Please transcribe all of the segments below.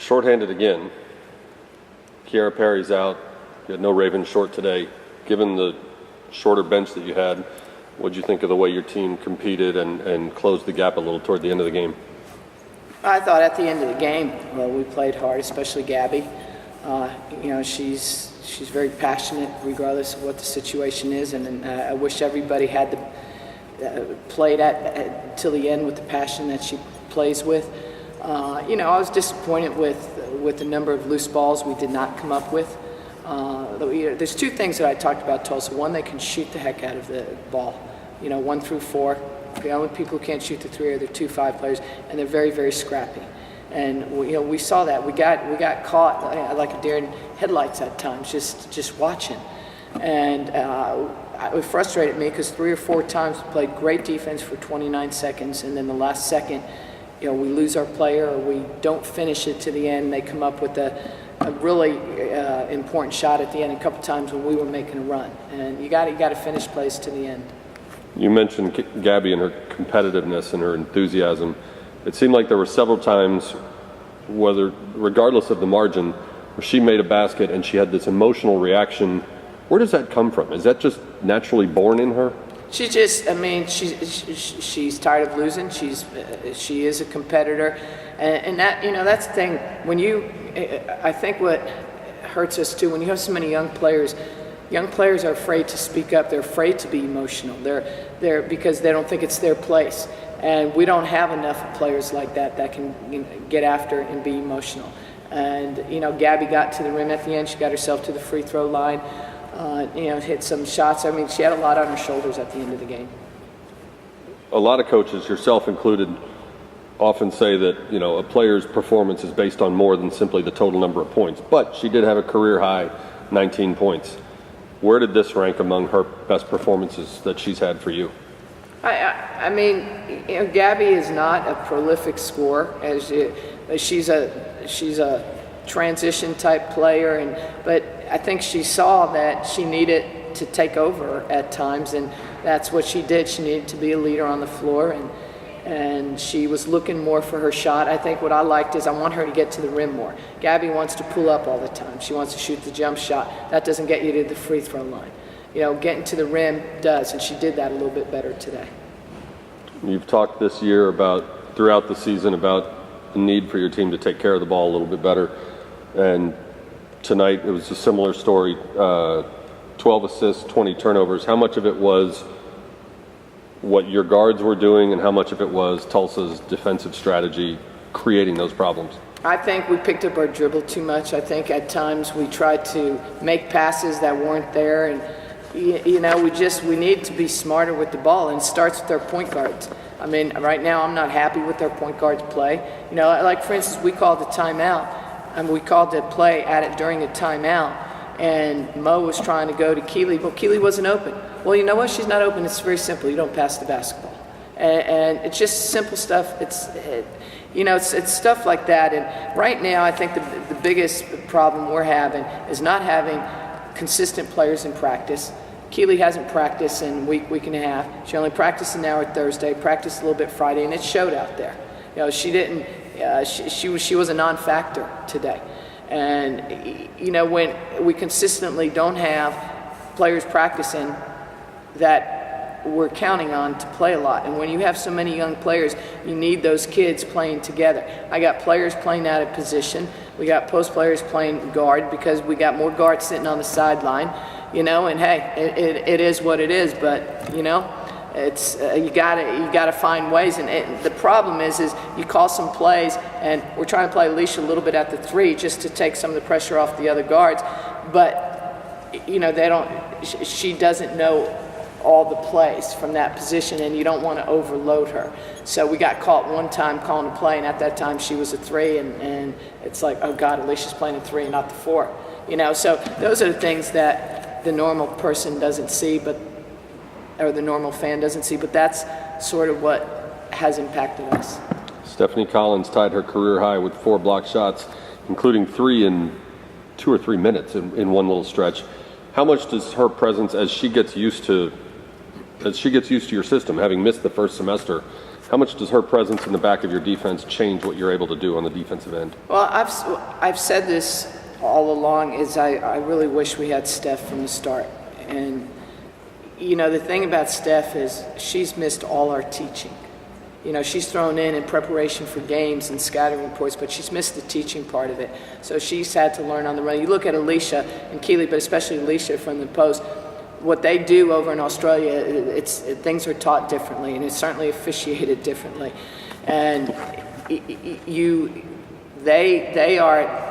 Shorthanded again. Kiara Perry's out. You had no Raven Short today. Given the shorter bench that you had, what did you think of the way your team competed and closed the gap a little toward the end of the game? I thought at the end of the game, we played hard, especially Gabby. She's very passionate regardless of what the situation is, and I wish everybody had played till the end with the passion that she plays with. I was disappointed with the number of loose balls we did not come up with. There's two things that I talked about Tulsa. One, they can shoot the heck out of the ball. 1 through 4. The only people who can't shoot the 3 are the 2-5 players, and they're very, very scrappy. And we saw that. We got caught like a deer in headlights at times, just watching. And it frustrated me because 3 or 4 times we played great defense for 29 seconds, and then the last second, we lose our player or we don't finish it to the end. They come up with a really important shot at the end a couple times when we were making a run. And you got to finish plays to the end. You mentioned Gabby and her competitiveness and her enthusiasm. It seemed like there were several times, regardless of the margin, where she made a basket and she had this emotional reaction. Where does that come from? Is that just naturally born in her? She's tired of losing. She is a competitor, and that's the thing. I think what hurts us too, when you have so many young players are afraid to speak up. They're afraid to be emotional. They're because they don't think it's their place. And we don't have enough players like that can get after and be emotional. And Gabby got to the rim at the end. She got herself to the free throw line. Hit some shots. She had a lot on her shoulders at the end of the game. A lot of coaches, yourself included, often say that a player's performance is based on more than simply the total number of points. But she did have a career high 19 points. Where did this rank among her best performances that she's had for you? Gabby is not a prolific scorer. She's a transition type player, but I think she saw that she needed to take over at times, and that's what she did. She needed to be a leader on the floor, and she was looking more for her shot. I think what I liked is I want her to get to the rim more. Gabby wants to pull up all the time. She wants to shoot the jump shot. That doesn't get you to the free throw line. Getting to the rim does, and she did that a little bit better today. You've talked this year throughout the season about the need for your team to take care of the ball a little bit better, and tonight it was a similar story. 12 assists, 20 turnovers. How much of it was what your guards were doing, and how much of it was Tulsa's defensive strategy creating those problems? I think we picked up our dribble too much. I think at times we tried to make passes that weren't there, and we need to be smarter with the ball, and it starts with our point guards. Right now I'm not happy with our point guards' play. Like for instance, we called the timeout, and we called the play at it during a timeout, and Mo was trying to go to Keeley, but Keeley wasn't open. Well, you know what? She's not open. It's very simple. You don't pass the basketball, and it's just simple stuff. It's stuff like that. And right now, I think the biggest problem we're having is not having consistent players in practice. Keeley hasn't practiced in a week and a half. She only practiced an hour Thursday, practiced a little bit Friday, and it showed out there. She didn't. She was a non-factor today. And when we consistently don't have players practicing that we're counting on to play a lot, and when you have so many young players, you need those kids playing together. I got players playing out of position. We got post players playing guard because we got more guards sitting on the sideline. And hey, it is what it is. But it's you gotta find ways. And the problem is you call some plays, and we're trying to play Alicia a little bit at the 3 just to take some of the pressure off the other guards. But they don't. She doesn't know all the plays from that position, and you don't want to overload her. So we got caught one time calling a play, and at that time she was a 3, and it's like, oh God, Alicia's playing a 3 and not the 4. So those are the things that the normal person doesn't see, or the normal fan doesn't see, but that's sort of what has impacted us. Stephanie Collins tied her career high with 4 block shots, including 3 in 2 or 3 minutes in one little stretch. How much does her presence, as she gets used to your system, having missed the first semester, How much does her presence in the back of your defense change what you're able to do on the defensive end? Well, I've said this all along, is I really wish we had Steph from the start. And, you know, the thing about Steph is she's missed all our teaching. You know, she's thrown in preparation for games and scouting reports, but she's missed the teaching part of it. So she's had to learn on the run. You look at Alicia and Keeley, but especially Alicia from the post, what they do over in Australia, things are taught differently, and it's certainly officiated differently. And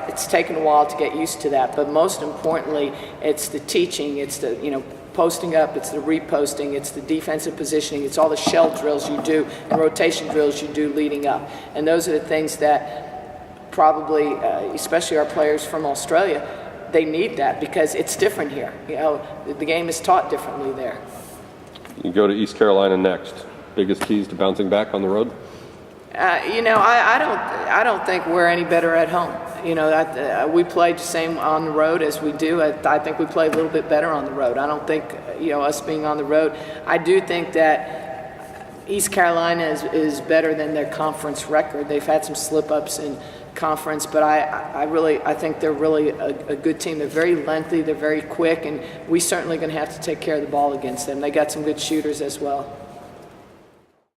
it's taken a while to get used to that, but most importantly, it's the teaching, it's the, you know, posting up, it's the reposting, it's the defensive positioning, it's all the shell drills you do and rotation drills you do leading up. And those are the things that probably, especially our players from Australia, they need that because it's different here. You know, the game is taught differently there. You go to East Carolina next. Biggest keys to bouncing back on the road? You know, I don't think we're any better at home. You know, we played the same on the road as we do. I think we play a little bit better on the road. I don't think, you know, us being on the road. I do think that East Carolina is better than their conference record. They've had some slip-ups in conference, but I think they're really a good team. They're very lengthy, they're very quick, and we're certainly going to have to take care of the ball against them. They got some good shooters as well.